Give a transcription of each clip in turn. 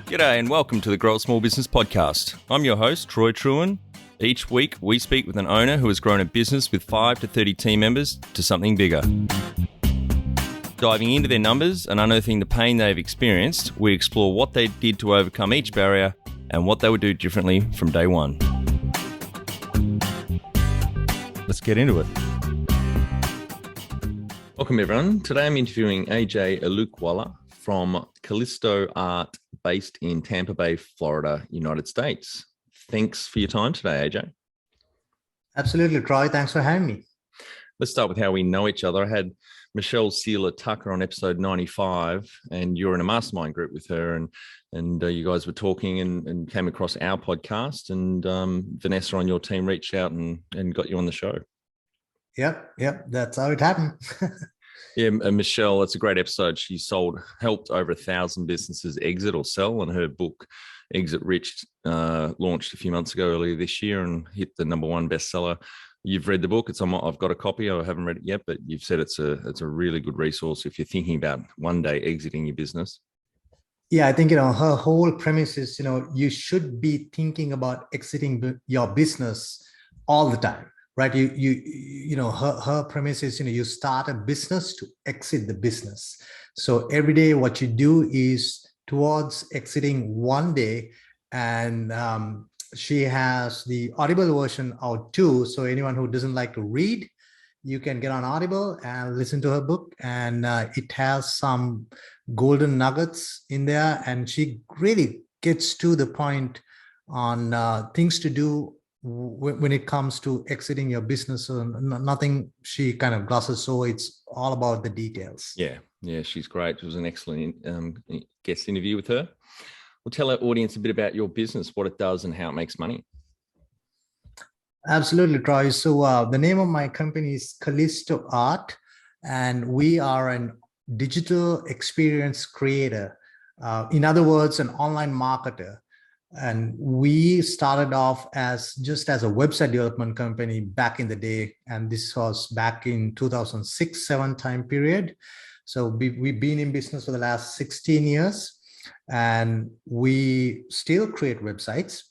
G'day and welcome to the Grow a Small Business Podcast. I'm your host, Troy Truen. Each week, we speak with an owner who has grown a business with 5 to 30 team members to something bigger. Diving into their numbers and unearthing the pain they've experienced, we explore what they did to overcome each barrier and what they would do differently from day one. Let's get into it. Welcome, everyone. Today I'm interviewing Aluthwala from KallistoArt, based in Tampa Bay, Florida, United States. Thanks for your time today, AJ. Absolutely, Troy. Thanks for having me. Let's start with how we know each other. I had Michelle Sealer Tucker on episode 95, and you're in a mastermind group with her, and you guys were talking and came across our podcast, and Vanessa on your team reached out and got you on the show. Yep. That's how it happened. Yeah, Michelle, it's a great episode. She helped over 1,000 businesses exit or sell, and her book, Exit Rich, launched a few months ago, earlier this year, and hit the #1 bestseller. You've read the book. I've got a copy. I haven't read it yet, but you've said it's a really good resource if you're thinking about one day exiting your business. Yeah, I think, her whole premise is, you should be thinking about exiting your business all the time. Right. Her premise is, you start a business to exit the business. So every day what you do is towards exiting one day. And she has the Audible version out too. So anyone who doesn't like to read, you can get on Audible and listen to her book. And it has some golden nuggets in there. And she really gets to the point on things to do when it comes to exiting your business. Nothing she kind of glosses, so it's all about the details. Yeah, she's great. It was an excellent guest interview with her. Well, tell our audience a bit about your business, what it does and how it makes money. Absolutely, Troy. So the name of my company is KallistoArt, and we are a digital experience creator. In other words, an online marketer. And we started off as a website development company back in the day. And this was back in 2006-07 time period. So we've been in business for the last 16 years, and we still create websites.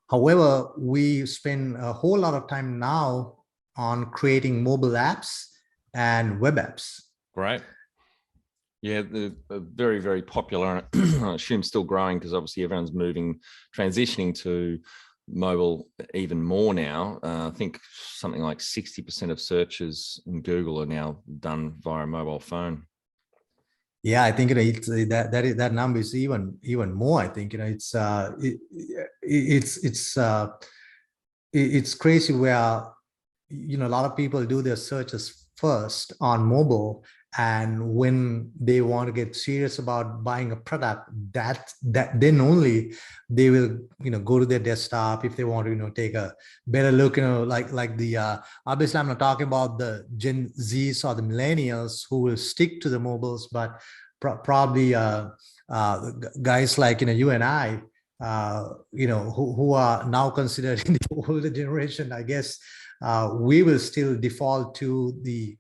However, we spend a whole lot of time now on creating mobile apps and web apps. Right. Yeah, they're very, very popular. I assume still growing because obviously everyone's transitioning to mobile even more now. I think something like 60% of searches in Google are now done via a mobile phone. Yeah, I think that number is even more. I think it's crazy where a lot of people do their searches first on mobile. And when they want to get serious about buying a product, that then only they will, go to their desktop if they want to, take a better look, like the, obviously I'm not talking about the Gen Zs or the millennials who will stick to the mobiles, but probably guys like, you and I, who are now considered in the older generation, I guess, we will still default to the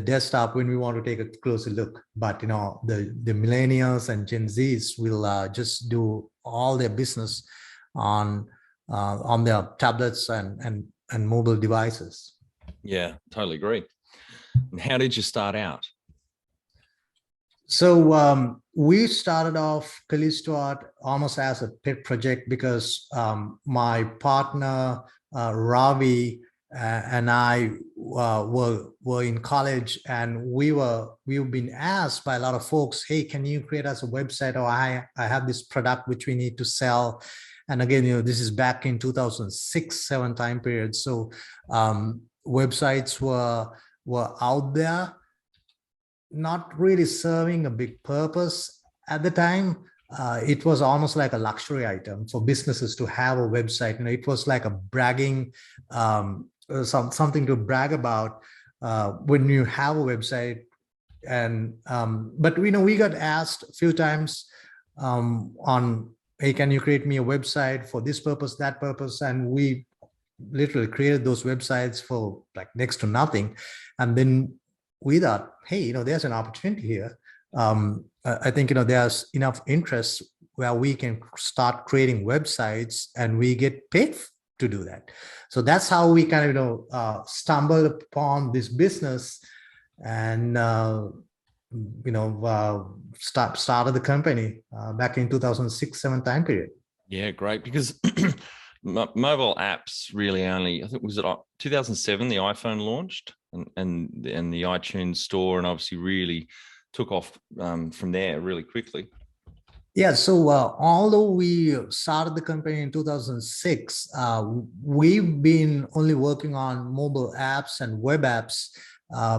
desktop when we want to take a closer look. But the millennials and Gen Zs will just do all their business on their tablets and mobile devices. Yeah, totally agree. And how did you start out? So we started off KallistoArt almost as a pet project because my partner Ravi and I were in college, and we've been asked by a lot of folks, hey, can you create us a website, or I have this product which we need to sell. And again, this is back in 2006-07 time period. So websites were out there, not really serving a big purpose at the time. It was almost like a luxury item for businesses to have a website. It was like a bragging, something to brag about when you have a website. And but we got asked a few times on, hey, can you create me a website for this purpose, that purpose? And we literally created those websites for like next to nothing. And then we thought, hey, there's an opportunity here. I think, there's enough interest where we can start creating websites and we get paid to do that. So that's how we kind of, stumbled upon this business and, started the company back in 2006-7 time period. Yeah, great. Because mobile apps really only, I think, was it 2007 the iPhone launched, and the iTunes store, and obviously really took off from there really quickly. Yeah, so although we started the company in 2006, we've been only working on mobile apps and web apps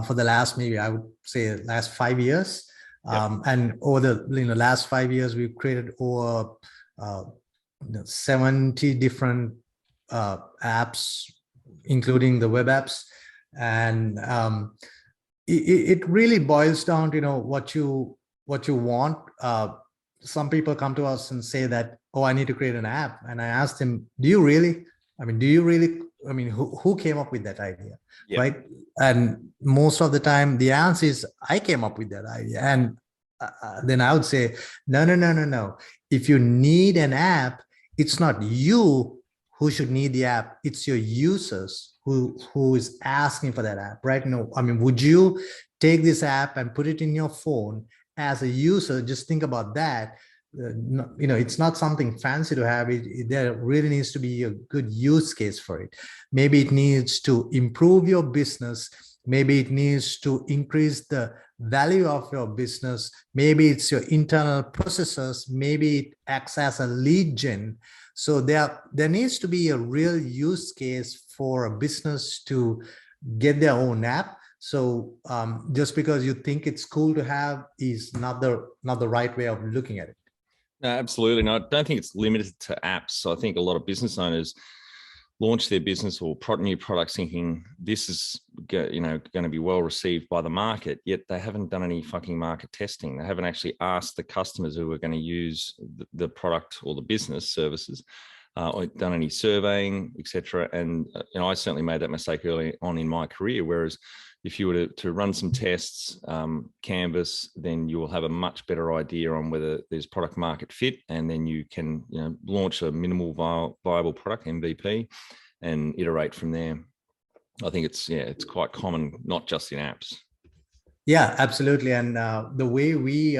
for the last, maybe I would say, last 5 years. And over the last 5 years, we've created over 70 different apps, including the web apps. And it really boils down to what you want. Some people come to us and say that, oh, I need to create an app. And I ask them, do you really? Who came up with that idea? Yep. Right? And most of the time, the answer is, I came up with that idea. And then I would say, no. If you need an app, it's not you who should need the app. It's your users who is asking for that app, right? Would you take this app and put it in your phone as a user? Just think about that. It's not something fancy to have. There really needs to be a good use case for it. Maybe it needs to improve your business. Maybe it needs to increase the value of your business. Maybe it's your internal processes. Maybe it acts as a lead gen. So there needs to be a real use case for a business to get their own app. So just because you think it's cool to have is not the right way of looking at it. No, absolutely not. I don't think it's limited to apps. So I think a lot of business owners launch their business or new products thinking this is going to be well received by the market, yet they haven't done any fucking market testing. They haven't actually asked the customers who are going to use the product or the business services, or done any surveying, etc. And I certainly made that mistake early on in my career. Whereas if you were to run some tests, canvas, then you will have a much better idea on whether there's product market fit, and then you can launch a minimal viable product, MVP, and iterate from there. I think it's quite common, not just in apps. Yeah, absolutely. And the way we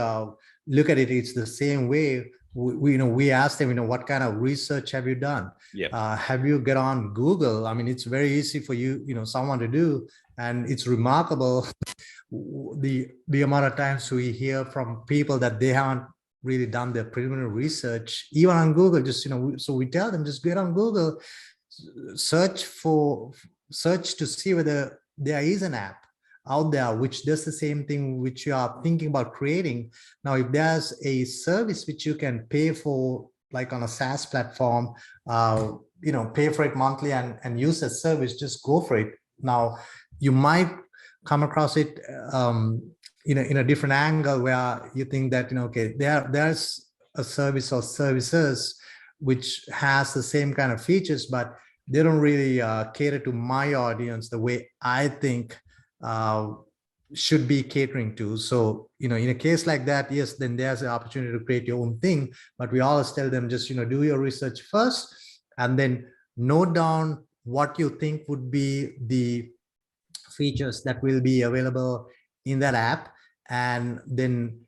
look at it, it's the same way. We asked them, what kind of research have you done? Yeah. Have you get on Google? It's very easy for someone to do. And it's remarkable the amount of times we hear from people that they haven't really done their preliminary research, even on Google. So we tell them, just get on Google, search to see whether there is an app out there which does the same thing which you are thinking about creating. Now, if there's a service which you can pay for, like on a SaaS platform, pay for it monthly and use that service, just go for it. Now, you might come across it in a different angle where you think that, okay, there's a service or services which has the same kind of features, but they don't really cater to my audience the way I think should be catering to. So, in a case like that, yes, then there's an opportunity to create your own thing. But we always tell them, just, do your research first, and then note down what you think would be the features that will be available in that app. And then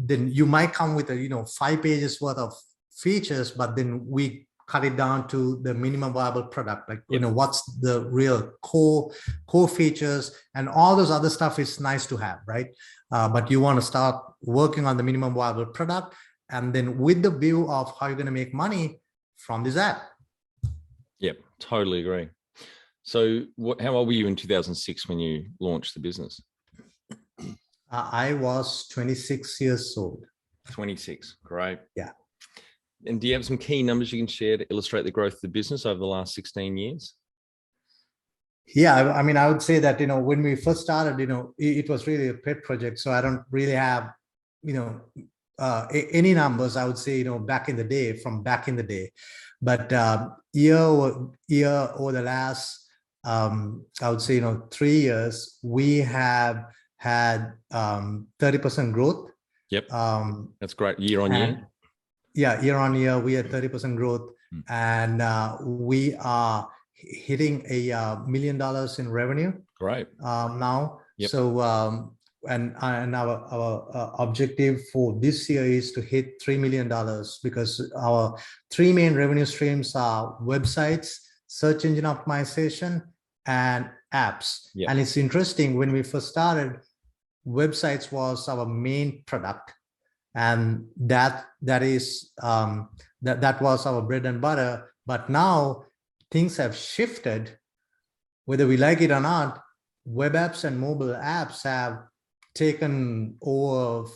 you might come with 5 pages worth of features, but then we cut it down to the minimum viable product, like what's the real core features, and all those other stuff is nice to have, right? But you want to start working on the minimum viable product, and then with the view of how you're going to make money from this app. Yep, totally agree. So how old were you in 2006 when you launched the business? I was 26 years old. 26, great. Yeah. And do you have some key numbers you can share to illustrate the growth of the business over the last 16 years? Yeah, I would say that, when we first started, it was really a pet project. So I don't really have, any numbers, I would say, back in the day. But year over the last, I would say, 3 years, we have had 30% growth. Yep. That's great. Year on year. Yeah, year on year, we had 30% growth, and we are hitting $1 million in revenue. Great. Now. Yep. So and our objective for this year is to hit $3 million, because our three main revenue streams are websites, search engine optimization, and apps. Yep. And it's interesting, when we first started, websites was our main product, and that was our bread and butter. But now things have shifted. Whether we like it or not, web apps and mobile apps have taken over,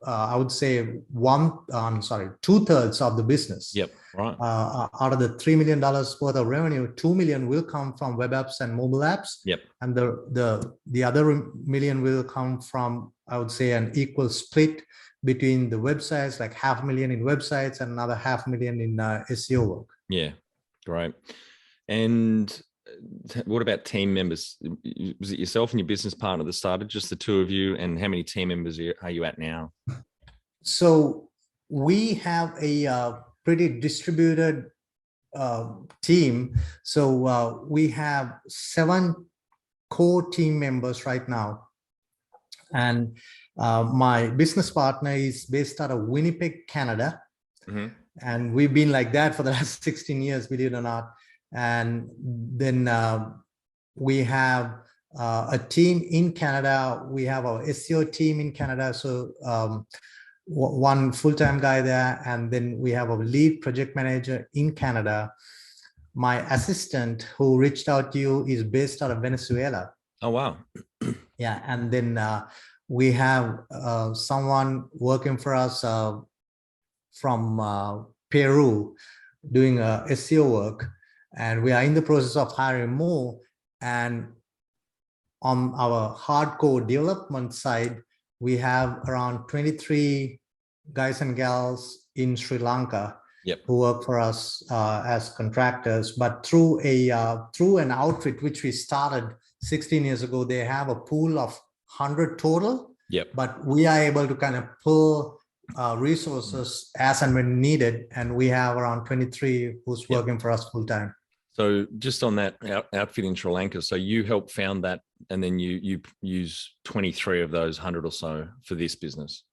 I would say 2/3 of the business. Yep. Right. Out of the $3 million worth of revenue, 2 million will come from web apps and mobile apps. Yep. And the other million will come from, I would say, an equal split between the websites, like 500,000 in websites and another 500,000 in SEO work. Yeah. Great. And what about team members? Was it yourself and your business partner that started, just the two of you? And how many team members are you at now? So we have a pretty distributed team. So we have 7 core team members right now. And my business partner is based out of Winnipeg, Canada. Mm-hmm. And we've been like that for the last 16 years, believe it or not. And then we have a team in Canada. We have our SEO team in Canada. So one full-time guy there. And then we have a lead project manager in Canada. My assistant who reached out to you is based out of Venezuela. Oh, wow. Yeah. And then we have someone working for us from Peru doing SEO work. And we are in the process of hiring more. And on our hardcore development side, we have around 23 guys and gals in Sri Lanka. Yep. Who work for us as contractors. But through an outfit which we started 16 years ago, they have a pool of 100 total. Yep. But we are able to kind of pull resources as and when needed. And we have around 23 who's working for us full time. So just on that outfit in Sri Lanka, so you helped found that, and then you use 23 of those 100 or so for this business.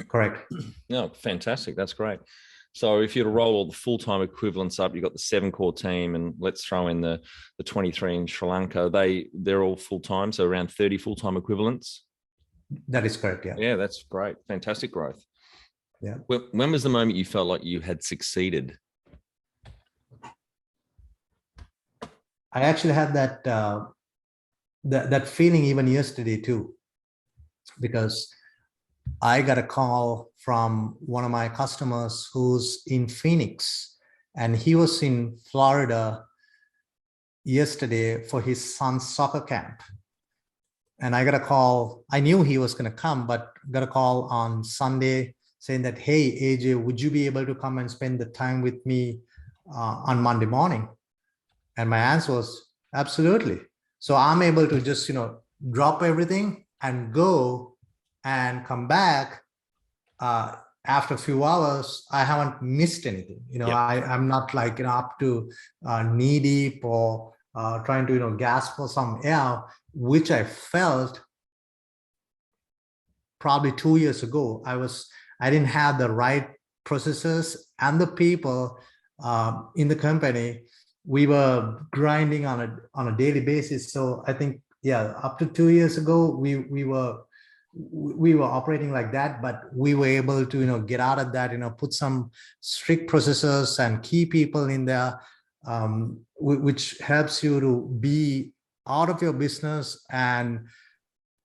Correct. No, fantastic. That's great. So if you were to roll all the full-time equivalents up, you've got the 7 core team, and let's throw in the 23 in Sri Lanka. They're all full-time, so around 30 full-time equivalents. That is correct. Yeah. Yeah, that's great. Fantastic growth. Yeah. When was the moment you felt like you had succeeded? I actually had that feeling even yesterday too, because I got a call from one of my customers who's in Phoenix, and he was in Florida yesterday for his son's soccer camp. And I got a call. I knew he was going to come, but got a call on Sunday saying that, hey, AJ, would you be able to come and spend the time with me on Monday morning? And my answer was absolutely. So I'm able to just, drop everything and go and come back. After a few hours, I haven't missed anything. Yep. I'm not like, up to knee deep or trying to, gasp for some air, which I felt probably 2 years ago. I didn't have the right processes and the people in the company. We were grinding on a daily basis. So I think, up to 2 years ago, we were operating like that, but we were able to, get out of that, put some strict processes and key people in there, which helps you to be out of your business, and,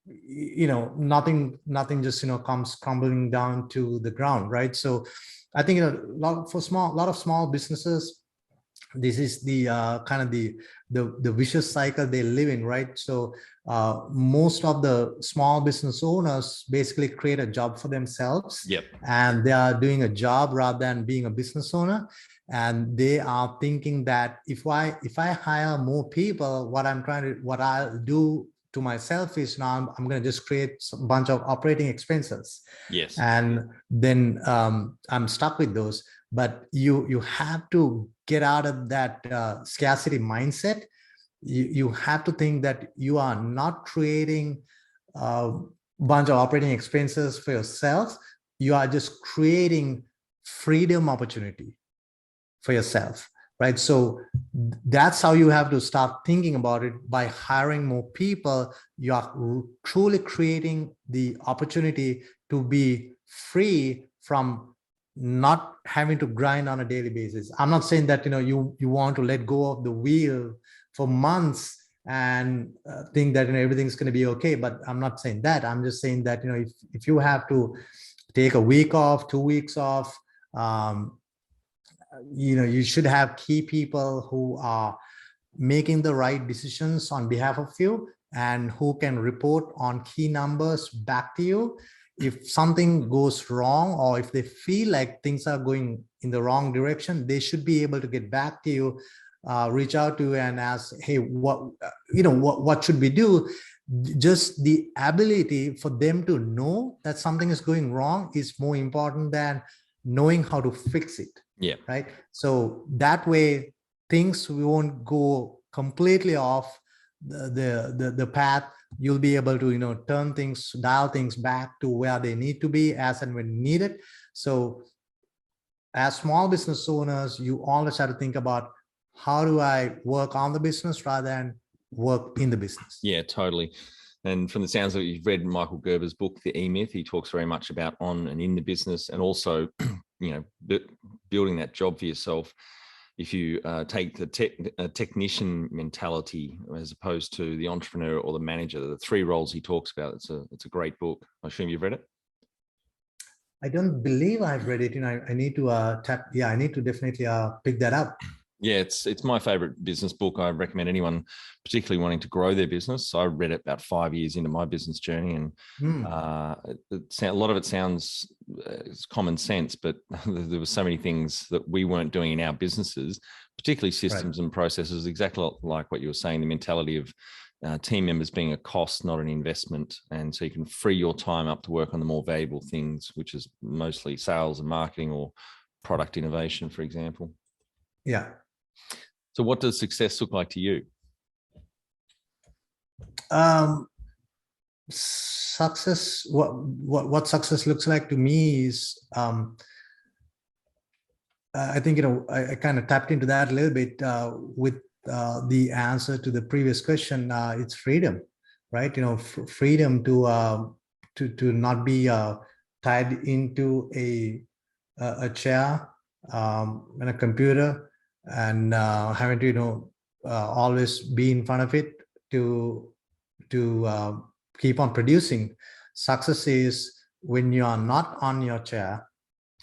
nothing just, comes crumbling down to the ground. Right. So I think, a lot of small businesses, this is the kind of the vicious cycle they live in, right? So most of the small business owners basically create a job for themselves. Yep. And they are doing a job rather than being a business owner. And they are thinking that if I hire more people, what I'll do to myself is now I'm going to just create a bunch of operating expenses. Yes. And then I'm stuck with those. But you have to get out of that scarcity mindset. You have to think that you are not creating a bunch of operating expenses for yourself. You are just creating freedom opportunity for yourself, right? So that's how you have to start thinking about it. By hiring more people, you are truly creating the opportunity to be free from not having to grind on a daily basis. I'm not saying that you want to let go of the wheel for months and think that everything's going to be okay. But I'm not saying that. I'm just saying that if you have to take a week off, 2 weeks off, you should have key people who are making the right decisions on behalf of you and who can report on key numbers back to you. If something goes wrong, or if they feel like things are going in the wrong direction, they should be able to get back to you, reach out to you and ask, hey, what should we do? Just the ability for them to know that something is going wrong is more important than knowing how to fix it. Yeah. Right. So that way things won't go completely off the path. You'll be able to turn things, dial things back to where they need to be as and when needed. So as small business owners, you always have to think about, how do I work on the business rather than work in the business? Yeah, totally. And from the sounds of it, you've read Michael Gerber's book, The E-Myth. He talks very much about on and in the business, and also, building that job for yourself. If you take the technician mentality as opposed to the entrepreneur or the manager, the 3 roles he talks about, it's a great book. I assume you've read it. I don't believe I've read it. I need to I need to definitely pick that up. Yeah, it's my favorite business book. I recommend anyone, particularly wanting to grow their business. I read it about 5 years into my business journey, and a lot of it sounds common sense, but there were so many things that we weren't doing in our businesses, particularly systems and processes, exactly like what you were saying, the mentality of team members being a cost, not an investment. And so you can free your time up to work on the more valuable things, which is mostly sales and marketing or product innovation, for example. Yeah. So what does success look like to you? Success, what success looks like to me is, I think, I kind of tapped into that a little bit with the answer to the previous question. It's freedom, right? Freedom to not be tied into a chair and a computer, and having to always be in front of it to keep on producing. Success is when you are not on your chair,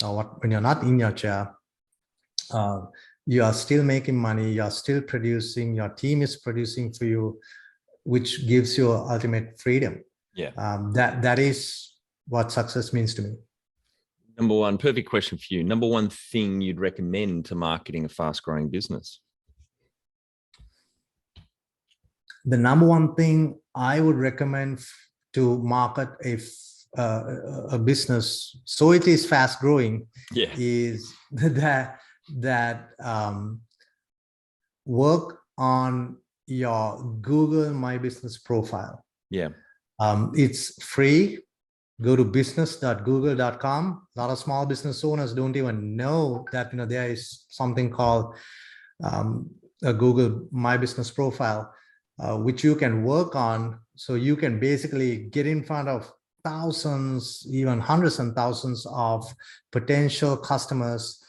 or when you're not in your chair, you are still making money, you are still producing, your team is producing for you, which gives you ultimate freedom. Yeah. That is what success means to me. Number one, perfect question for you. Number one thing you'd recommend to marketing a fast-growing business? The number one thing I would recommend to market a business so it is fast-growing, is that work on your Google My Business profile. Yeah. It's free. Go to business.google.com. A lot of small business owners don't even know that there is something called a Google My Business profile, which you can work on. So you can basically get in front of thousands, even hundreds and thousands of potential customers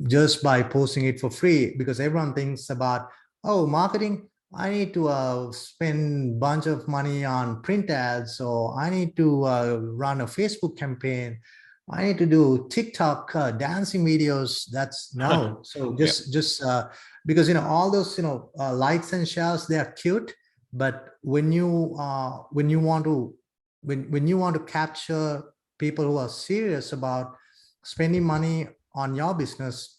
just by posting it for free. Because everyone thinks about, oh, marketing, I need to spend a bunch of money on print ads, or I need to run a Facebook campaign, I need to do TikTok dancing videos. That's no. So just because all those likes and shares, they are cute, but when you want to capture people who are serious about spending money on your business,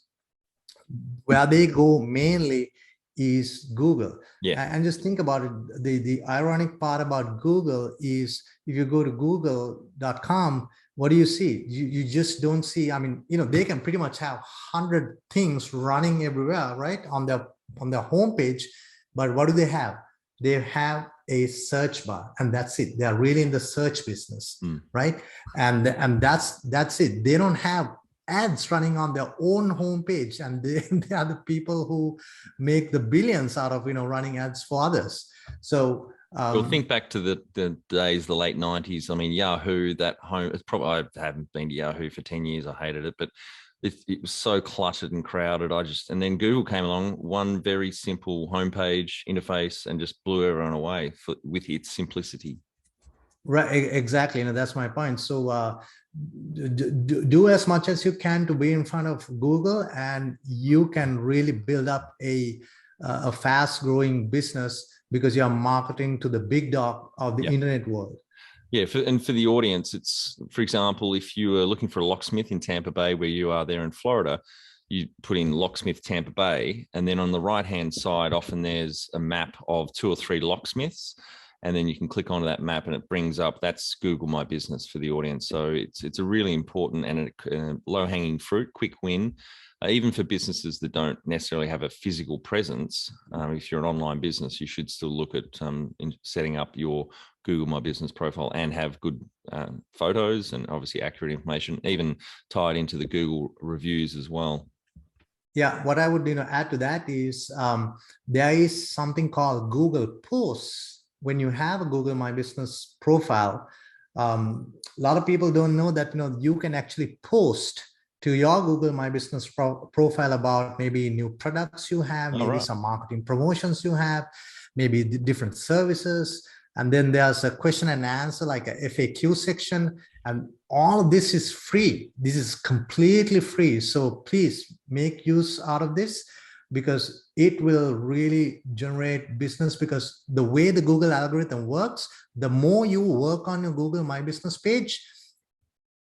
where they go mainly is Google. Yeah. And just think about it. The ironic part about Google is if you go to google.com, what do you see? You just don't see, I mean, they can pretty much have 100 things running everywhere, right? On their homepage. But what do they have? They have a search bar, and that's it. They are really in the search business, right? And that's it. They don't have ads running on their own homepage, and they are the people who make the billions out of running ads for others. So well, think back to the days, the late 90s. I mean, Yahoo, that home, it's probably, I haven't been to Yahoo for 10 years. I hated it, but it was so cluttered and crowded. And then Google came along, one very simple homepage interface, and just blew everyone away with its simplicity. Right, exactly. That's my point. So do as much as you can to be in front of Google, and you can really build up a fast growing business because you are marketing to the big dog of the internet world. Yeah, and for the audience, it's, for example, if you are looking for a locksmith in Tampa Bay, where you are there in Florida, you put in locksmith Tampa Bay, and then on the right-hand side, often there's a map of 2 or 3 locksmiths, and then you can click onto that map and it brings up, that's Google My Business for the audience. So it's a really important and a low-hanging fruit, quick win, even for businesses that don't necessarily have a physical presence. If you're an online business, you should still look at setting up your Google My Business profile and have good photos and obviously accurate information, even tied into the Google reviews as well. Yeah, what I would add to that is there is something called Google Posts. When you have a Google My Business profile, a lot of people don't know that you can actually post to your Google My Business profile about maybe new products you have, maybe some marketing promotions you have, maybe the different services. And then there's a question and answer, like a FAQ section. And all of this is free. This is completely free. So please make use out of this, because it will really generate business. Because the way the Google algorithm works, the more you work on your Google My Business page,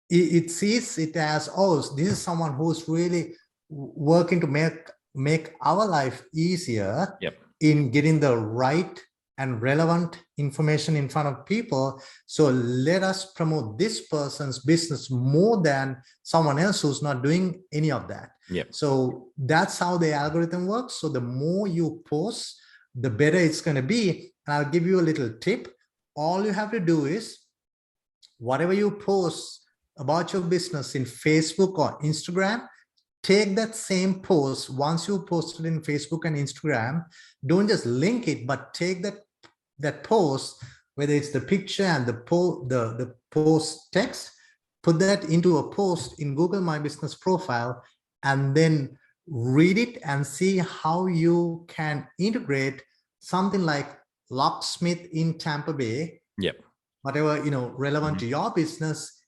it sees it as, oh, this is someone who's really working to make our life easier in getting the right and relevant information in front of people. So let us promote this person's business more than someone else who's not doing any of that. So that's how the algorithm works. So the more you post, the better it's going to be. And I'll give you a little tip. All you have to do is, whatever you post about your business in Facebook or Instagram, take that same post. Once you post it in Facebook and Instagram, don't just link it, but take that post, whether it's the picture and the post text, put that into a post in Google My Business profile, and then read it and see how you can integrate something like locksmith in Tampa Bay, whatever relevant to your business,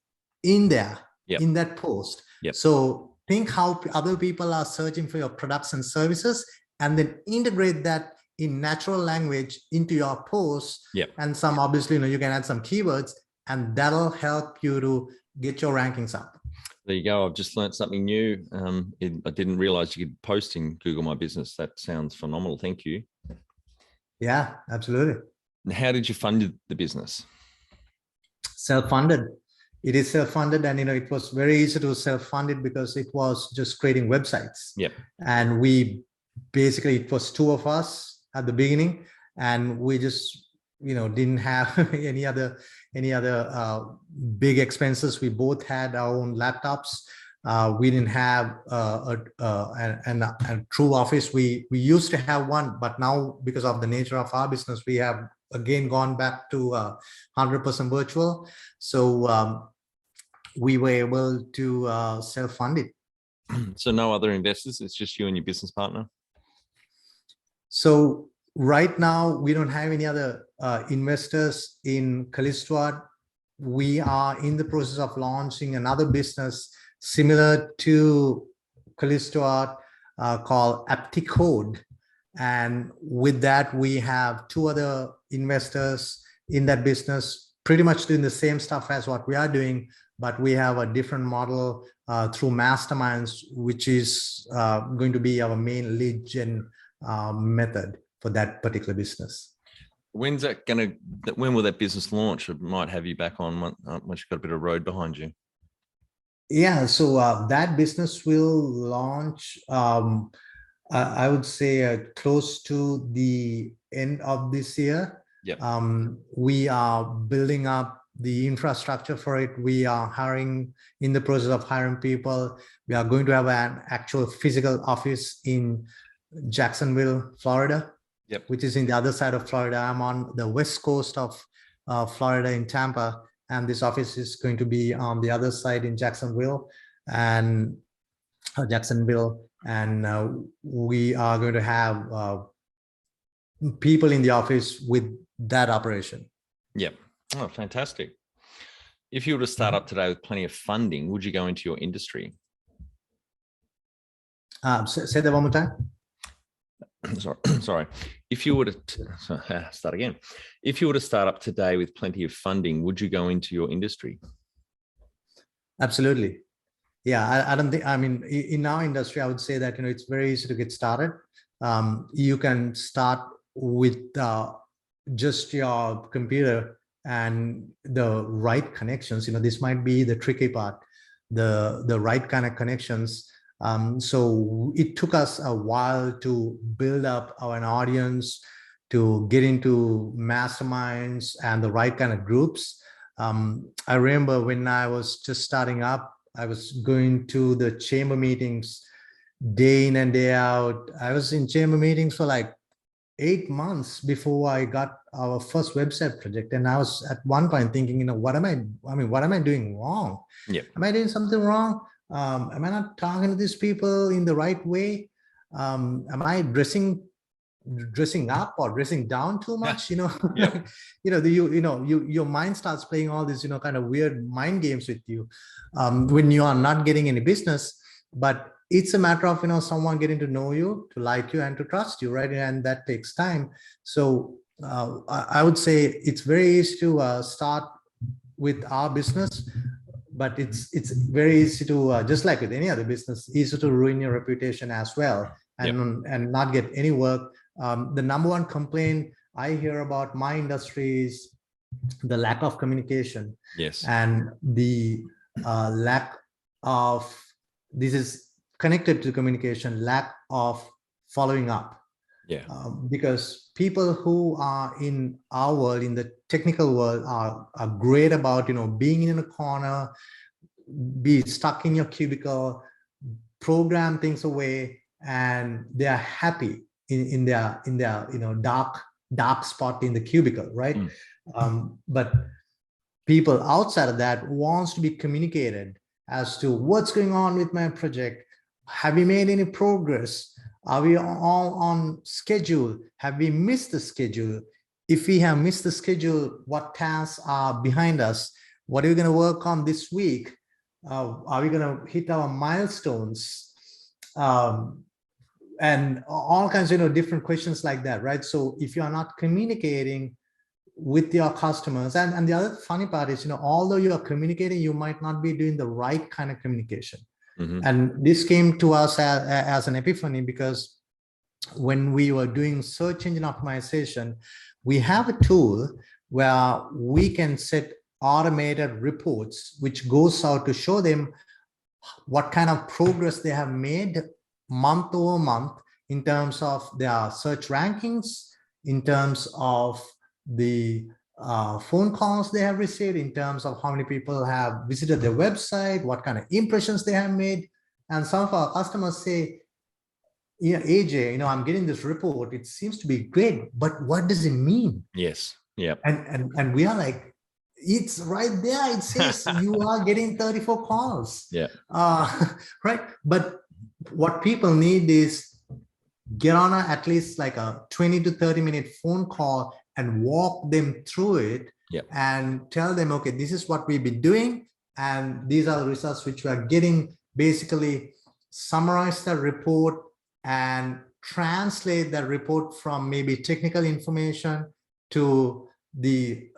in there, in that post. So think how other people are searching for your products and services, and then integrate that in natural language into your post. And some, obviously, you can add some keywords, and that'll help you to get your rankings up. There you go. I've just learned something new. I didn't realize you could post in Google My Business. That sounds phenomenal. Thank you. Yeah, absolutely. And how did you fund the business? Self-funded. It is self-funded, and it was very easy to self-fund it because it was just creating websites. And we basically, it was 2 of us at the beginning, and we just didn't have any other big expenses. We both had our own laptops. We didn't have a true office. We used to have one, but now, because of the nature of our business, we have again gone back to 100% virtual. So we were able to self-fund it. So no other investors, it's just you and your business partner? So right now, we don't have any other investors in KallistoArt. We are in the process of launching another business similar to KallistoArt called AptiCode. And with that, we have 2 other investors in that business, pretty much doing the same stuff as what we are doing, but we have a different model through masterminds, which is going to be our main lead gen method for that particular business. When will that business launch? It might have you back on once you've got a bit of road behind you. Yeah, so that business will launch, I would say, close to the end of this year. Yep. We are building up the infrastructure for it. We are in the process of hiring people. We are going to have an actual physical office in Jacksonville, Florida. Yep. Which is in the other side of Florida. I'm on the west coast of Florida in Tampa, and this office is going to be on the other side in Jacksonville, and we are going to have people in the office with that operation. Yep. Oh, fantastic. If you were to start up today with plenty of funding, would you go into your industry? Say that one more time. Sorry. If you were to start again, if you were to start up today with plenty of funding, would you go into your industry? Absolutely. Yeah, I don't think, I mean, in our industry, I would say that, it's very easy to get started. You can start with just your computer and the right connections. This might be the tricky part, the right kind of connections. So it took us a while to build up an audience, to get into masterminds and the right kind of groups. I remember when I was just starting up, I was going to the chamber meetings day in and day out. I was in chamber meetings for like 8 months before I got our first website project. And I was at one point thinking, what am I doing wrong? Yeah. Am I doing something wrong? Am I not talking to these people in the right way? Am I dressing up or dressing down too much? Yeah. Your mind starts playing all these, kind of weird mind games with you when you are not getting any business. But it's a matter of, someone getting to know you, to like you, and to trust you, right? And that takes time. So I would say it's very easy to start with our business, but it's very easy to, just like with any other business, easy to ruin your reputation as well, and not get any work. The number one complaint I hear about my industry is the lack of communication. Yes. And the lack of, this is connected to communication, lack of following up. Yeah. Because people who are in our world, in the technical world, are great about, being in a corner, be stuck in your cubicle, program things away, and they are happy in their dark spot in the cubicle, right? But people outside of that wants to be communicated as to what's going on with my project. Have we made any progress? Are we all on schedule? Have we missed the schedule? If we have missed the schedule, what tasks are behind us? What are we going to work on this week? Are we going to hit our milestones? And all kinds of different questions like that, right? So if you are not communicating with your customers, and the other funny part is, although you are communicating, you might not be doing the right kind of communication. And this came to us as an epiphany, because when we were doing search engine optimization, we have a tool where we can set automated reports, which goes out to show them what kind of progress they have made month over month in terms of their search rankings, in terms of the phone calls they have received, in terms of how many people have visited their website, what kind of impressions they have made. And some of our customers say, AJ, I'm getting this report. It seems to be great, but what does it mean? Yes. Yeah. And we are like, it's right there. It says you are getting 34 calls. Yeah. Right. But what people need is get on at least like a 20 to 30-minute phone call and walk them through it. Yep. And tell them, okay, this is what we've been doing, and these are the results which we are getting. Basically summarize the report and translate the report from maybe technical information to the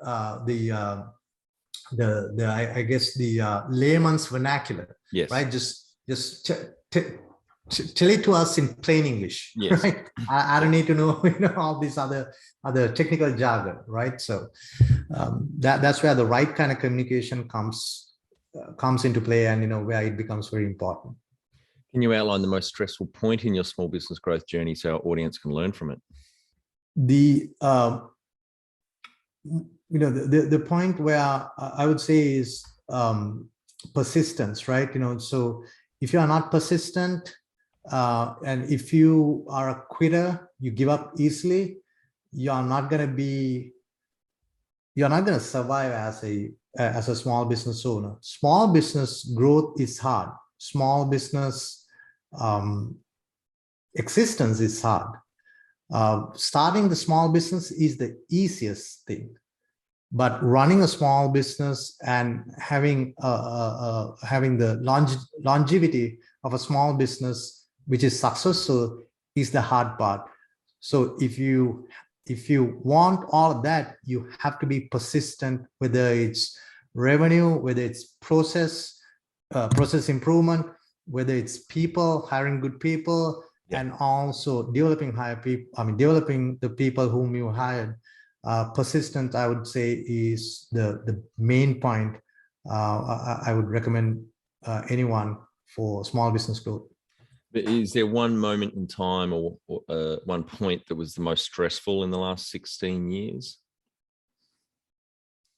layman's vernacular. Yes. Right. Just tell it to us in plain English, Yes. right? I don't need to know, all these other technical jargon, right? So that's where the right kind of communication comes into play, and where it becomes very important. Can you outline the most stressful point in your small business growth journey so our audience can learn from it? The the point where I would say is persistence, right? So if you are not persistent, and if you are a quitter, you give up easily, you're not going to survive as a small business owner. Small business growth is hard. Small business existence is hard. Starting the small business is the easiest thing, but running a small business and having the longevity of a small business which is successful is the hard part. So if you want all of that, you have to be persistent, whether it's revenue, whether it's process improvement, whether it's people, hiring good people, and also developing the people whom you hired. Persistent, I would say, is the main point I would recommend anyone for small business growth. But is there one moment in time or one point that was the most stressful in the last 16 years?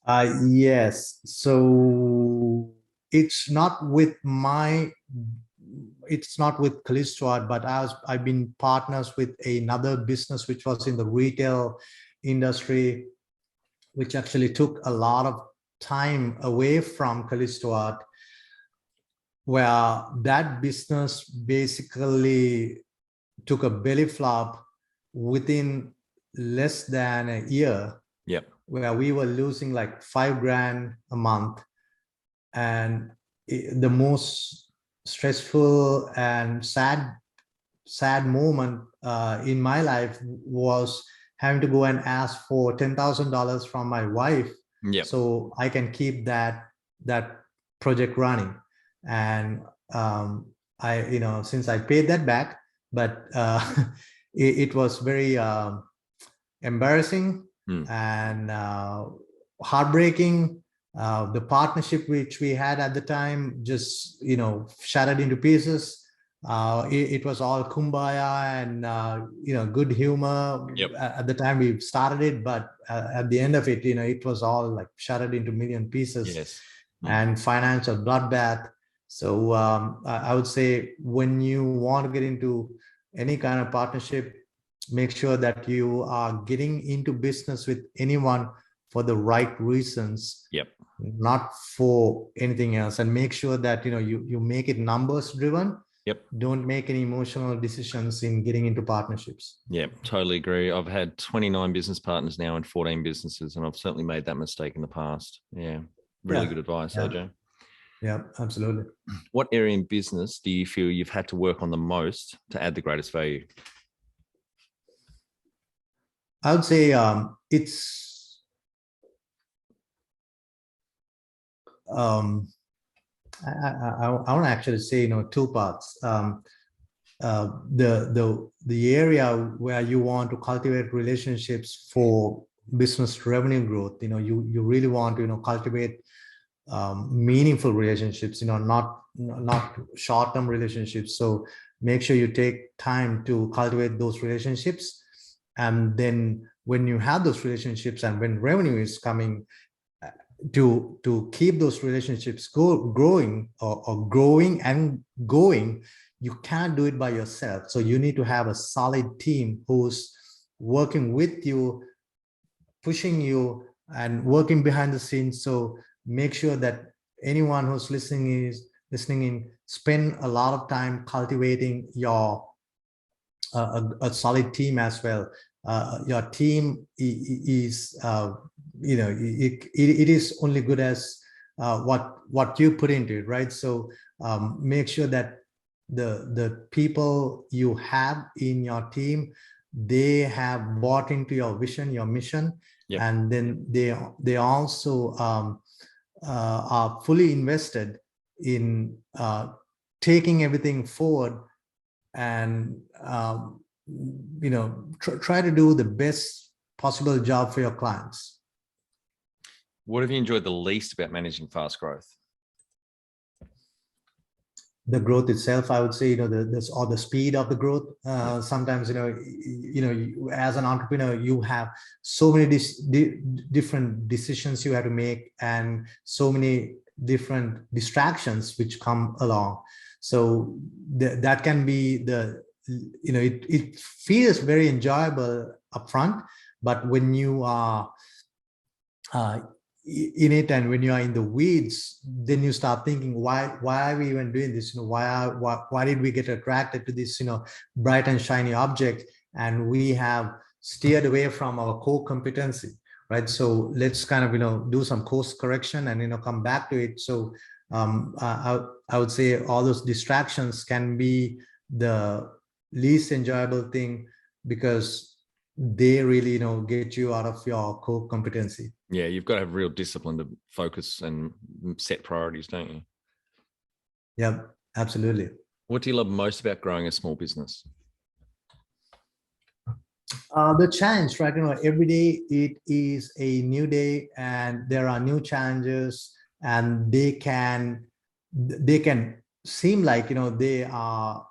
Yes. So it's not with KallistoArt, but I've been partners with another business which was in the retail industry, which actually took a lot of time away from KallistoArt, where that business basically took a belly flop within less than a year. Yep. Where we were losing like $5,000 a month. And the most stressful and sad moment in my life was having to go and ask for $10,000 from my wife, so I can keep that project running. And since I paid that back, but it was very embarrassing and heartbreaking. The partnership which we had at the time just shattered into pieces. It was all kumbaya and good humor at the time we started it, but at the end of it, it was all like shattered into million pieces. And financial bloodbath. So I would say, when you want to get into any kind of partnership, make sure that you are getting into business with anyone for the right reasons, not for anything else. And make sure that you make it numbers driven. Don't make any emotional decisions in getting into partnerships. Totally agree. I've had 29 business partners now and 14 businesses, and I've certainly made that mistake in the past. Really good advice, AJ. Yeah, absolutely. What area in business do you feel you've had to work on the most to add the greatest value? I would say it's I want to actually say two parts. The area where you want to cultivate relationships for business revenue growth. You really want to cultivate meaningful relationships. Not short-term relationships. So make sure you take time to cultivate those relationships. And then when you have those relationships and when revenue is coming, to keep those relationships growing or growing and going, you can't do it by yourself. So you need to have a solid team who's working with you, pushing you, and working behind the scenes. So make sure that anyone who's listening in, spend a lot of time cultivating your a solid team as well. Your team is it is only good as what you put into it, right? So make sure that the people you have in your team, they have bought into your vision, your mission, and then they also are fully invested in taking everything forward and try to do the best possible job for your clients. What have you enjoyed the least about managing fast growth? The growth itself, I would say, the speed of the growth. Sometimes, as an entrepreneur, you have so many different decisions you have to make, and so many different distractions which come along. So that can be it feels very enjoyable upfront, but when you are in it, and when you are in the weeds, then you start thinking, why are we even doing this? Why did we get attracted to this bright and shiny object, and we have steered away from our core competency, right? So let's kind of do some course correction and come back to it. So I would say all those distractions can be the least enjoyable thing, because they really get you out of your core competency. Yeah, you've got to have real discipline to focus and set priorities, don't you? Yeah, absolutely. What do you love most about growing a small business? The challenge, right? Every day it is a new day, and there are new challenges, and they can seem like they are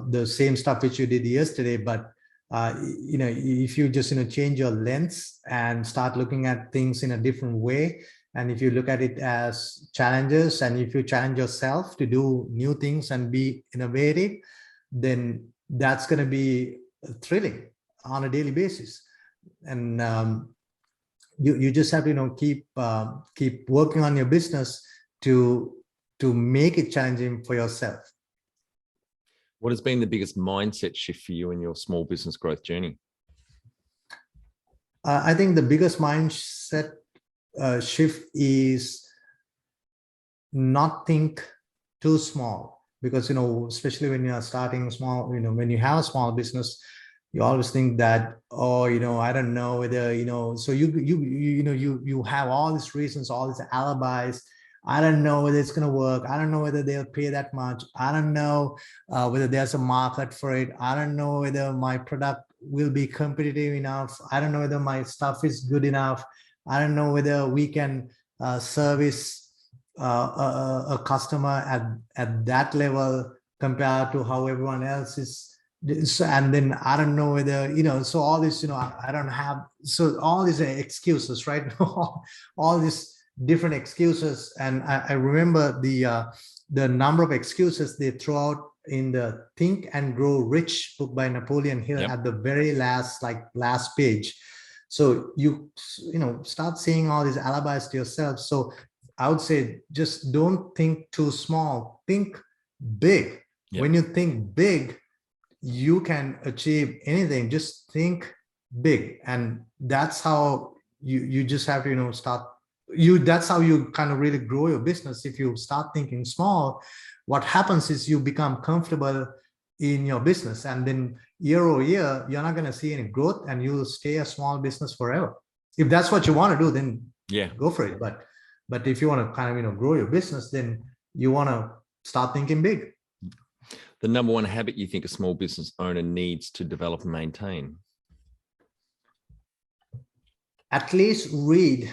the same stuff which you did yesterday, but if you just change your lens and start looking at things in a different way, and if you look at it as challenges, and if you challenge yourself to do new things and be innovative, then that's going to be thrilling on a daily basis. And you just have to keep working on your business to make it challenging for yourself. What has been the biggest mindset shift for you in your small business growth journey? I think the biggest mindset shift is not think too small, because especially when you are starting small, when you have a small business, you always think that, oh, I don't know whether so you have all these reasons, all these alibis. I don't know whether it's going to work. I don't know whether they'll pay that much. I don't know whether there's a market for it. I don't know whether my product will be competitive enough. I don't know whether my stuff is good enough. I don't know whether we can service a customer at that level compared to how everyone else is. And then I don't know whether, so all this, I don't have, so all these excuses, right? All these different excuses. And I remember the number of excuses they throw out in the Think and Grow Rich book by Napoleon Hill. Yep. At the very last page. So you start seeing all these alibis to yourself. So I would say, just don't think too small, think big. Yep. When you think big, you can achieve anything. Just think big. And that's how you just have to start. That's how you kind of really grow your business. If you start thinking small, what happens is you become comfortable in your business, and then year over year you're not going to see any growth, and you'll stay a small business forever. If that's what you want to do, then yeah, go for it. But if you want to kind of grow your business, then you want to start thinking big. The number one habit you think a small business owner needs to develop and maintain? At least read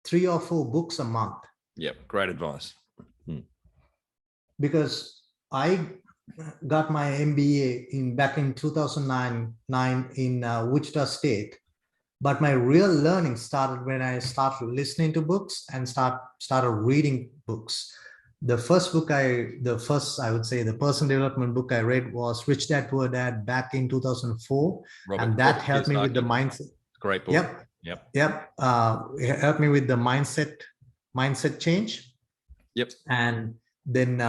3 or 4 books a month. Yep, great advice. Because I got my MBA back in 2009 in Wichita State, but my real learning started when I started listening to books and started reading books. The first book I would say the personal development book I read was Rich Dad Poor Dad back in 2004, and that helped me with the mindset. Great book. Yep. It helped me with the mindset change. Yep. And then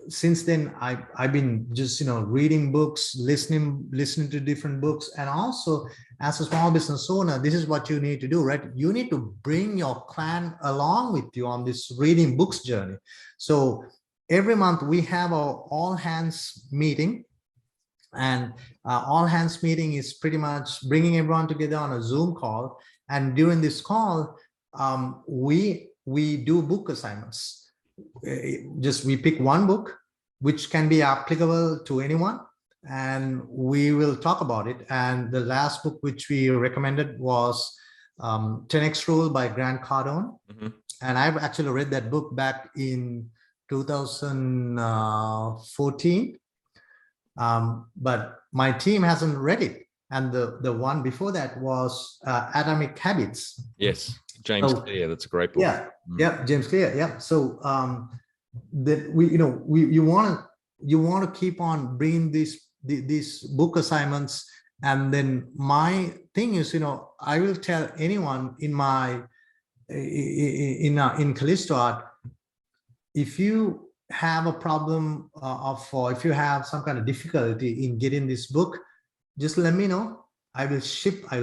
since then I've been just reading books, listening to different books. And also, as a small business owner, this is what you need to do, right? You need to bring your clan along with you on this reading books journey. So every month we have our all hands meeting, and all hands meeting is pretty much bringing everyone together on a Zoom call. And during this call, we do book assignments. We pick one book, which can be applicable to anyone, and we will talk about it. And the last book which we recommended was 10X Rule by Grant Cardone. And I've actually read that book back in 2014, but my team hasn't read it. And the one before that was Atomic Habits. Yes, James Clear. That's a great book. Yeah, yeah, James Clear. Yeah. So that you want to keep on bringing these book assignments. And then my thing is, I will tell anyone in KallistoArt, if you have a problem or if you have some kind of difficulty in getting this book, just let me know. I will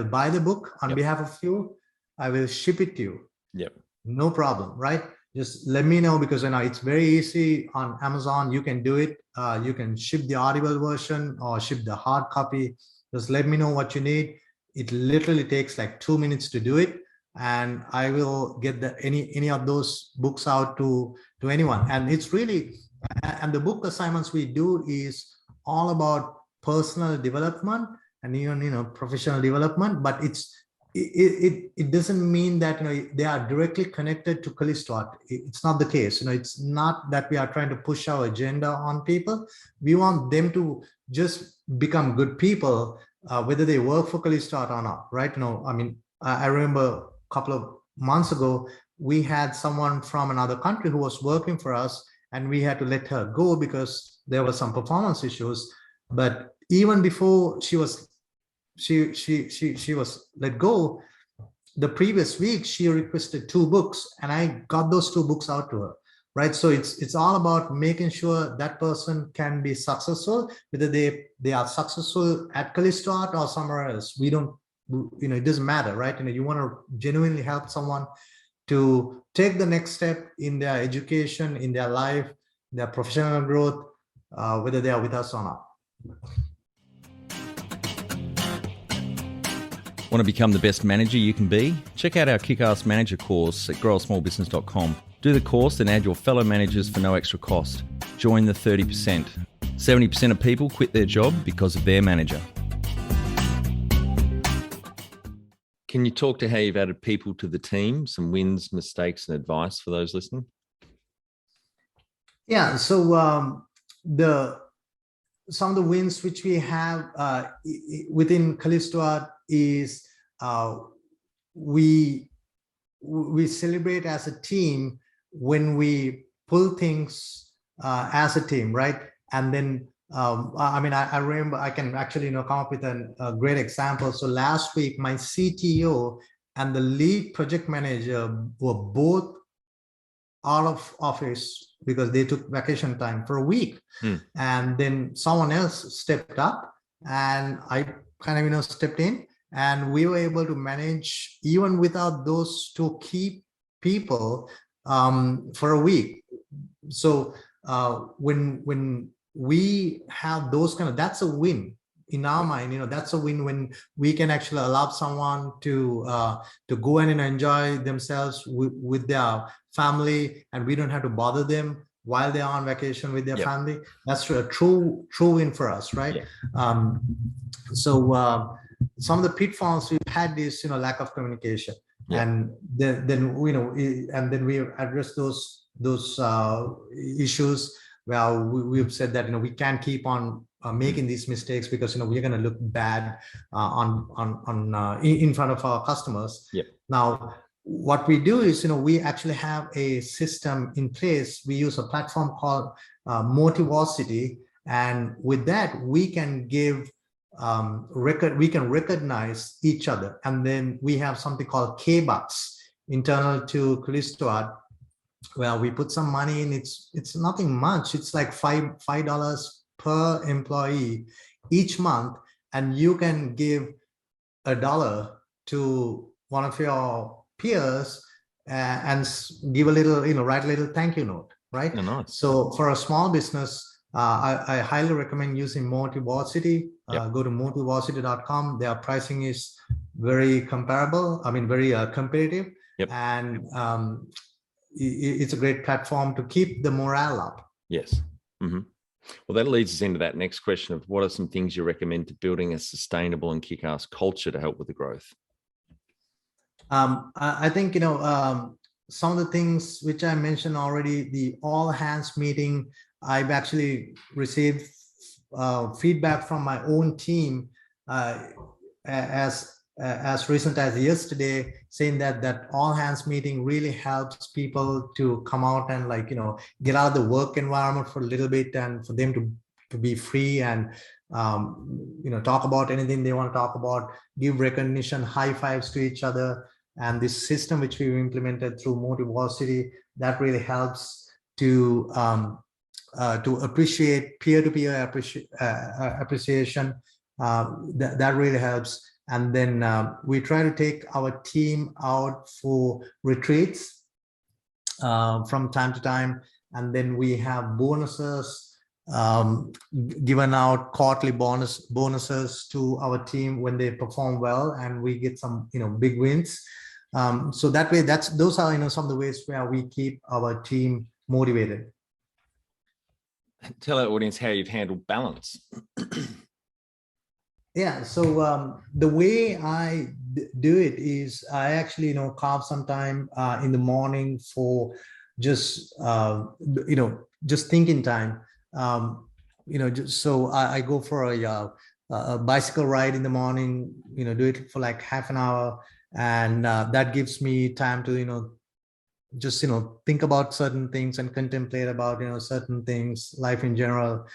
buy the book on behalf of you. I will ship it to you. Yep. No problem, right? Just let me know, because it's very easy on Amazon. You can do it. You can ship the Audible version or ship the hard copy. Just let me know what you need. It literally takes like 2 minutes to do it, and I will get any of those books out to anyone. And it's really, and the book assignments we do is all about personal development and even professional development, but it doesn't mean that they are directly connected to KallistoArt. It's not the case. It's not that we are trying to push our agenda on people. We want them to just become good people, whether they work for KallistoArt or not, right? I remember a couple of months ago, we had someone from another country who was working for us, and we had to let her go because there were some performance issues. But even before she was let go, the previous week she requested 2 books, and I got those 2 books out to her, right? So it's all about making sure that person can be successful, whether they are successful at KallistoArt or somewhere else. We don't, it doesn't matter, right? You want to genuinely help someone to take the next step in their education, in their life, their professional growth, whether they are with us or not. Want to become the best manager you can be? Check out our Kick-Ass Manager course at growasmallbusiness.com. Do the course, then add your fellow managers for no extra cost. Join the 30%. 70% of people quit their job because of their manager. Can you talk to how you've added people to the team, some wins, mistakes, and advice for those listening? Yeah, so some of the wins which we have within KallistoArt is we celebrate as a team when we pull things as a team, right? And then I remember, I can actually come up with a great example. So last week, my CTO and the lead project manager were both out of office because they took vacation time for a week. And then someone else stepped up, and I kind of stepped in, and we were able to manage even without those 2 key people for a week. So when we have those that's a win in our mind. That's a win when we can actually allow someone to go in and enjoy themselves with their family, and we don't have to bother them while they're on vacation with their family. That's a true win for us, right? So some of the pitfalls we've had is lack of communication, and then we address those issues. Well, we've said that we can't keep on making these mistakes, because we're going to look bad in front of our customers. Now, what we do is we actually have a system in place. We use a platform called Motivosity, and with that we can give we can recognize each other, and then we have something called K-Bucks internal to KallistoArt. Well, we put some money in. It's nothing much. It's like $5 per employee each month, and you can give $1 to one of your peers and give a little, write a little thank you note, right? Oh, nice. So for a small business, I highly recommend using Motivosity. Go to motivosity.com. Their pricing is very comparable. Very competitive, and it's a great platform to keep the morale up. Yes. Well, that leads us into that next question of what are some things you recommend to building a sustainable and kick-ass culture to help with the growth? I think, some of the things which I mentioned already, the all hands meeting, I've actually received feedback from my own team as recent as yesterday, saying that all hands meeting really helps people to come out and get out of the work environment for a little bit, and for them to be free and talk about anything they want to talk about, give recognition, high fives to each other. And this system which we've implemented through Motivosity, that really helps to appreciate peer-to-peer appreciation. That really helps. And then we try to take our team out for retreats from time to time. And then we have bonuses given out, quarterly bonuses to our team when they perform well, and we get some big wins. So that way, those are some of the ways where we keep our team motivated. Tell our audience how you've handled balance. Yeah, so the way I do it is I actually carve some time in the morning for just just thinking time. So I go for a bicycle ride in the morning, do it for like half an hour, and that gives me time to just think about certain things and contemplate about certain things, life in general.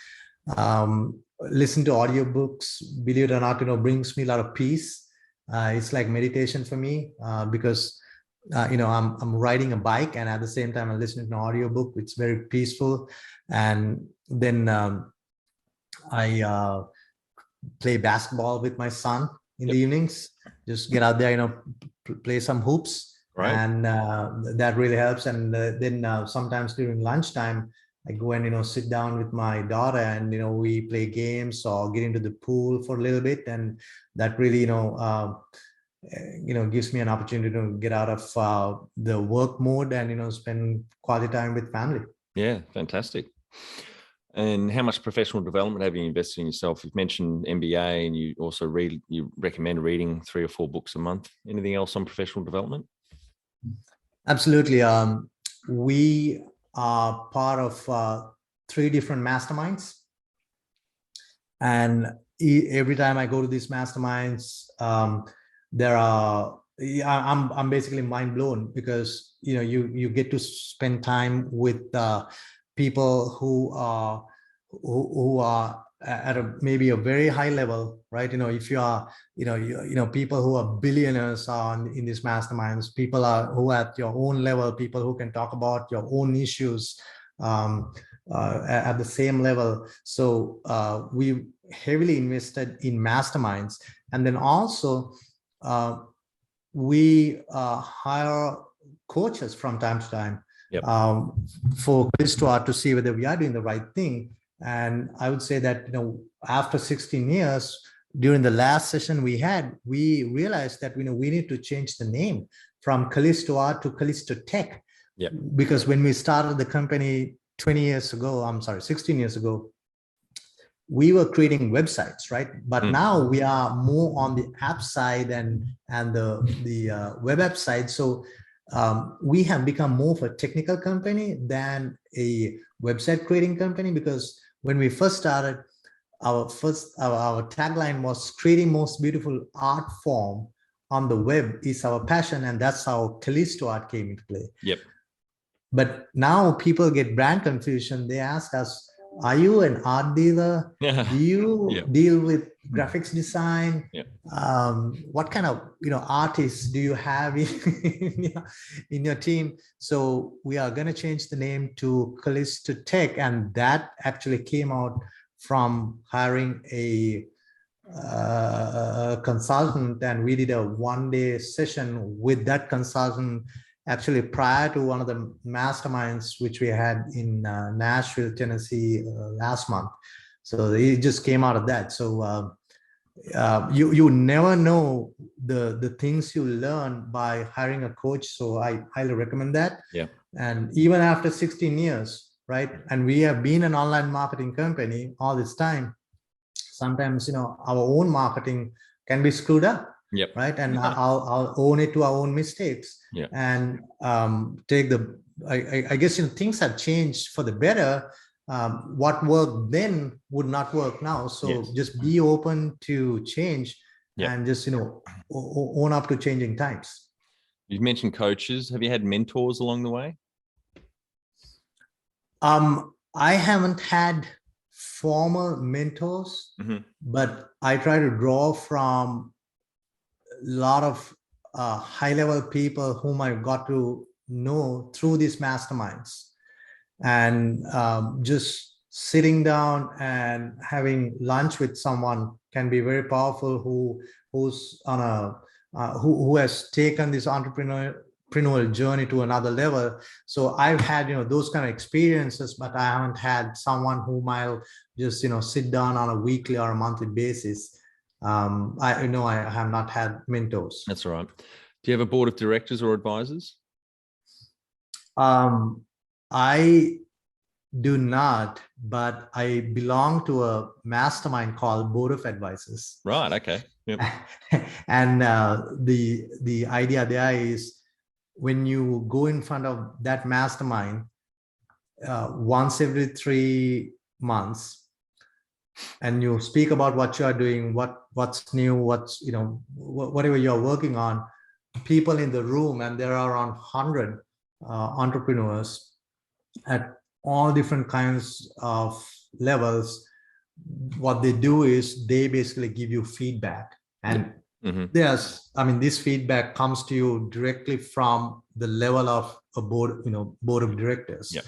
Listen to audiobooks, believe it or not, brings me a lot of peace. It's like meditation for me, because I'm riding a bike, and at the same time I'm listening to an audiobook. It's very peaceful. And then I play basketball with my son in the evenings. Just get out there, play some hoops. Right. And that really helps. And then sometimes during lunchtime, I go and sit down with my daughter, and we play games or get into the pool for a little bit, and that really gives me an opportunity to get out of the work mode and spend quality time with family. Yeah, fantastic. And how much professional development have you invested in yourself? You've mentioned MBA, and you also you recommend reading 3 or 4 books a month. Anything else on professional development? Absolutely. We are part of 3 different masterminds, and every time I go to these masterminds, I'm basically mind blown, because you get to spend time with people who are at maybe a very high level, right? If you are people who are billionaires are in these masterminds, people who are at your own level, people who can talk about your own issues at the same level. So we heavily invested in masterminds. And then also we hire coaches from time to time. Yep. For KallistoArt to see whether we are doing the right thing. And I would say that after 16 years, during the last session we had, we realized that we need to change the name from KallistoArt to Kallisto Tech. Yep. Because when we started the company 16 years ago, we were creating websites, right? But now we are more on the app side and the web app side. So we have become more of a technical company than a website creating company, because when we first started, our tagline was creating most beautiful art form on the web is our passion, and that's how KallistoArt came into play. Yep. But now people get brand confusion. They ask us, are you an art dealer? Yeah. Do you deal with graphics design? Yeah. What kind of artists do you have in your team? So we are going to change the name to Kallisto Tech, and that actually came out from hiring a consultant, and we did a 1-day session with that consultant, actually prior to one of the masterminds which we had in Nashville, Tennessee last month. So it just came out of that. So you never know the things you learn by hiring a coach. So I highly recommend that. Yeah. And even after 16 years, right? And we have been an online marketing company all this time. Sometimes, our own marketing can be screwed up. Yep. Right. And I'll own it to our own mistakes. Yeah. And take the, I guess, things have changed for the better. What worked then would not work now. So Yes. just be open to change. Yep. And just, own up to changing times. You've mentioned coaches. Have you had mentors along the way? I haven't had formal mentors, but I try to draw from a lot of high-level people whom I've got to know through these masterminds. And just sitting down and having lunch with someone can be very powerful, who's on a who has taken this entrepreneurial journey to another level. So I've had those kind of experiences, but I haven't had someone whom I'll just sit down on a weekly or a monthly basis. I know I have not had mentors. That's all right. Do you have a board of directors or advisors? I do not, but I belong to a mastermind called Board of Advisors. Right. Okay. Yep. And the idea there is, when you go in front of that mastermind once every 3 months, and you speak about what you are doing, what's new, what's whatever you're working on, people in the room, and there are around 100 entrepreneurs at all different kinds of levels. What they do is they basically give you feedback, and this feedback comes to you directly from the level of a board of directors. Yeah.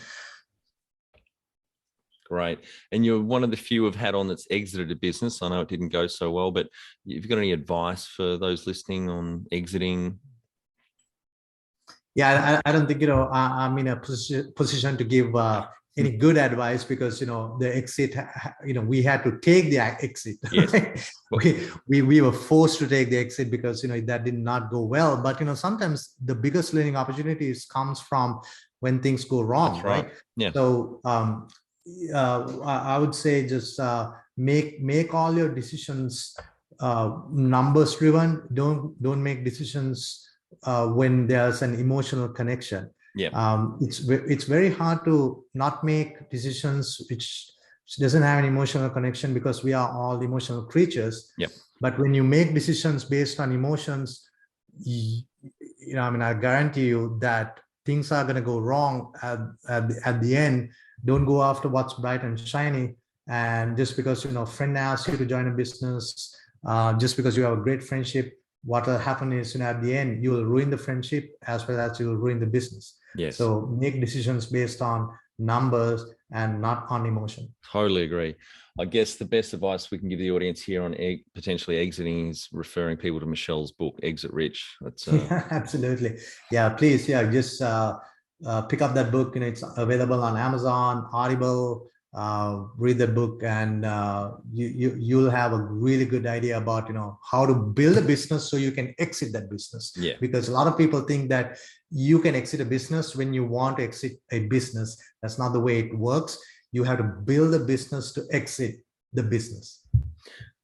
Great. And you're one of the few I've had on that's exited a business. I know it didn't go so well, but you've got any advice for those listening on exiting? Yeah, I don't think I'm in a position to give any good advice, because the exit, we had to take the exit. Yes. we were forced to take the exit because that did not go well. But sometimes the biggest learning opportunities comes from when things go wrong. That's right. Yeah. So I would say just make all your decisions numbers driven. Don't make decisions when there's an emotional connection. Yeah. It's very hard to not make decisions which doesn't have an emotional connection, because we are all emotional creatures. Yeah. But when you make decisions based on emotions, I guarantee you that things are going to go wrong at the end. Don't go after what's bright and shiny. And just because a friend asks you to join a business, just because you have a great friendship, what will happen is at the end you will ruin the friendship as well as you will ruin the business. Yes. So make decisions based on numbers and not on emotion. Totally agree. I guess the best advice we can give the audience here on potentially exiting is referring people to Michelle's book, Exit Rich. That's absolutely. Yeah, please. Yeah, just pick up that book. It's available on Amazon, Audible. Read the book, and you'll have a really good idea about how to build a business so you can exit that business. Yeah. Because a lot of people think that you can exit a business when you want to exit a business. That's not the way it works. You have to build a business to exit the business.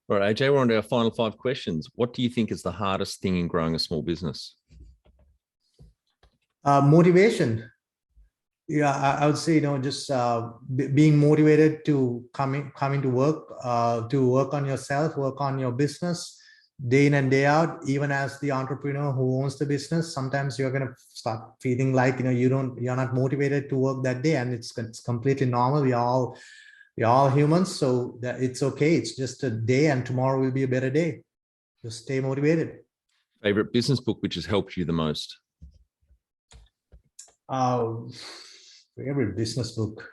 All right, AJ, we're on to our final 5 questions. What do you think is the hardest thing in growing a small business? Motivation. Yeah, I would say, just being motivated to come into work, to work on yourself, work on your business day in and day out. Even as the entrepreneur who owns the business, sometimes you're going to start feeling like you're not motivated to work that day, and it's completely normal. We're all humans, so that it's okay. It's just a day, and tomorrow will be a better day. Just stay motivated. Favorite business book which has helped you the most? Favorite business book.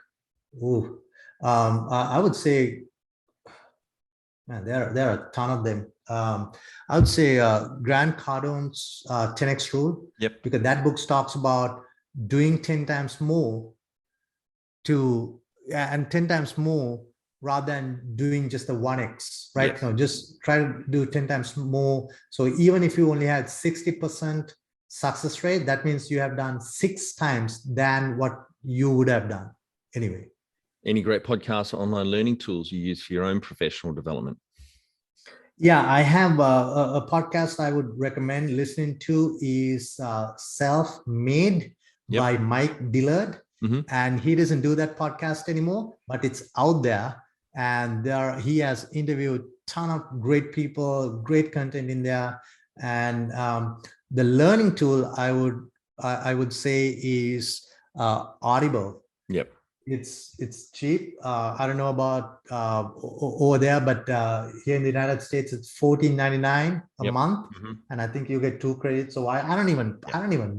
Ooh, I would say, man, there are a ton of them. I would say Grant Cardone's 10x rule. Yep. Because that book talks about doing 10 times more and 10 times more rather than doing just the 1x, right? Yes. Just try to do 10 times more. So even if you only had 60% success rate, that means you have done 6 times than what you would have done anyway. Any great podcasts or online learning tools you use for your own professional development? Yeah, I have a podcast I would recommend listening to is Self-Made by Mike Dillard. And he doesn't do that podcast anymore, but it's out there. And he has interviewed a ton of great people, great content in there. And the learning tool I would say is Audible. Yep. It's cheap. I don't know about over there, but here in the United States, it's $14.99 a month, and I think you get 2 credits. So I don't even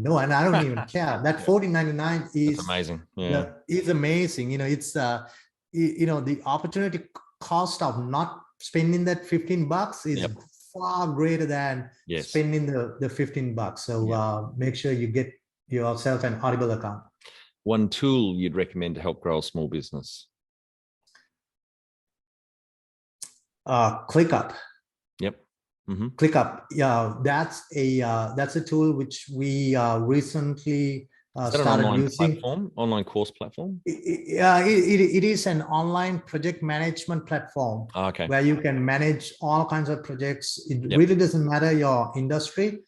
know, and I don't even care. That $14.99 is That's amazing. Is amazing. It's the opportunity cost of not spending that $15 is far greater than spending the $15. So make sure you get yourself an Audible account. One tool you'd recommend to help grow a small business? ClickUp. Yep. ClickUp. Yeah, that's a tool which we recently started using. Online course platform? It is an online project management platform. Where you can manage all kinds of projects. It really doesn't matter your industry.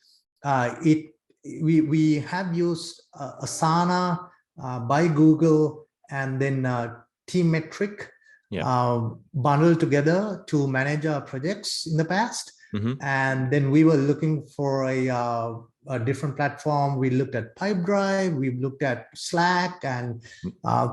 We have used Asana by Google, and then Teammetric bundled together to manage our projects in the past. And then we were looking for a different platform. We looked at Pipedrive, we looked at Slack, and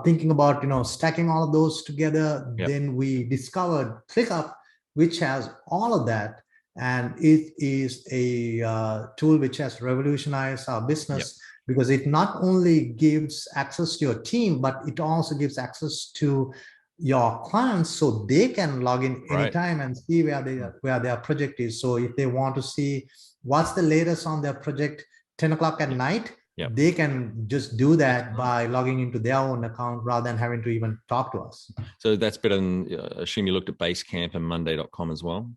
thinking about stacking all of those together. Then we discovered ClickUp, which has all of that, and it is a tool which has revolutionized our business. Because it not only gives access to your team, but it also gives access to your clients, so they can log in anytime and see where their project is. So if they want to see what's the latest on their project 10 o'clock at night, they can just do that by logging into their own account rather than having to even talk to us. So that's better than, assume you looked at Basecamp and Monday.com as well?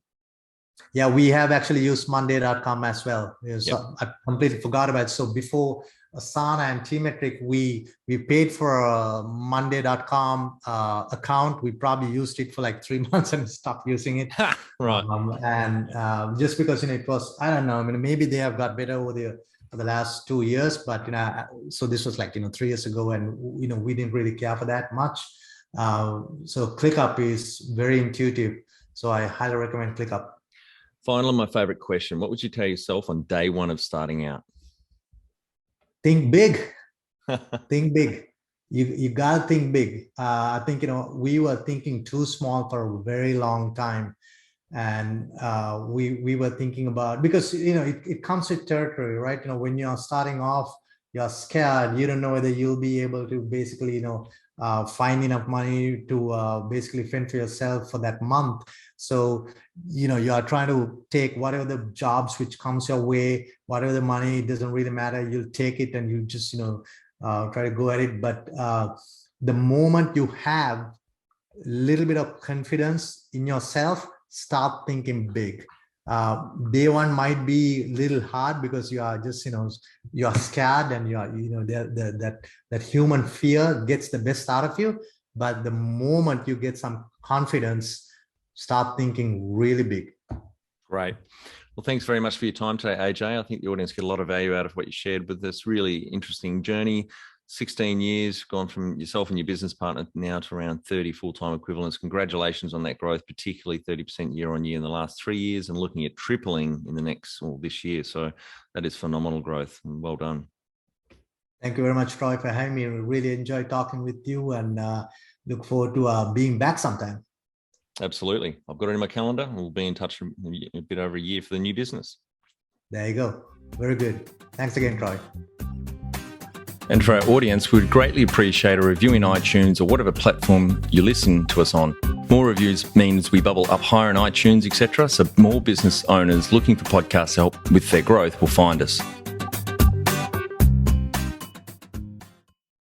Yeah, we have actually used Monday.com as well. So I completely forgot about it. So before Asana and Teammetric, we paid for a Monday.com account. We probably used it for like 3 months and stopped using it. Just because it was, I don't know, maybe they have got better over the last 2 years, but so this was like 3 years ago, and we didn't really care for that much. So ClickUp is very intuitive, so I highly recommend ClickUp. Finally, my favorite question: what would you tell yourself on day one of starting out? Think big. Think big. You gotta think big. I think we were thinking too small for a very long time, and we were thinking about, because it comes with territory, right? When you're starting off, you're scared. You don't know whether you'll be able to basically find enough money to basically fend for yourself for that month. So you are trying to take whatever the jobs which comes your way, whatever the money, it doesn't really matter. You'll take it and you just try to go at it. But the moment you have a little bit of confidence in yourself, start thinking big. Day one might be a little hard because you are just you are scared, and you are that human fear gets the best out of you. But the moment you get some confidence, start thinking really big. Great. Well, thanks very much for your time today, AJ. I think the audience get a lot of value out of what you shared with this really interesting journey. 16 years, gone from yourself and your business partner now to around 30 full-time equivalents. Congratulations on that growth, particularly 30% year on year in the last 3 years, and looking at tripling in the next, or this year. So that is phenomenal growth, and well done. Thank you very much, Troy, for having me. I really enjoyed talking with you, and look forward to being back sometime. Absolutely. I've got it in my calendar. We'll be in touch a bit over a year for the new business. There you go. Very good. Thanks again, Troy. And for our audience, we'd greatly appreciate a review in iTunes or whatever platform you listen to us on. More reviews means we bubble up higher in iTunes, etc. So more business owners looking for podcast help with their growth will find us.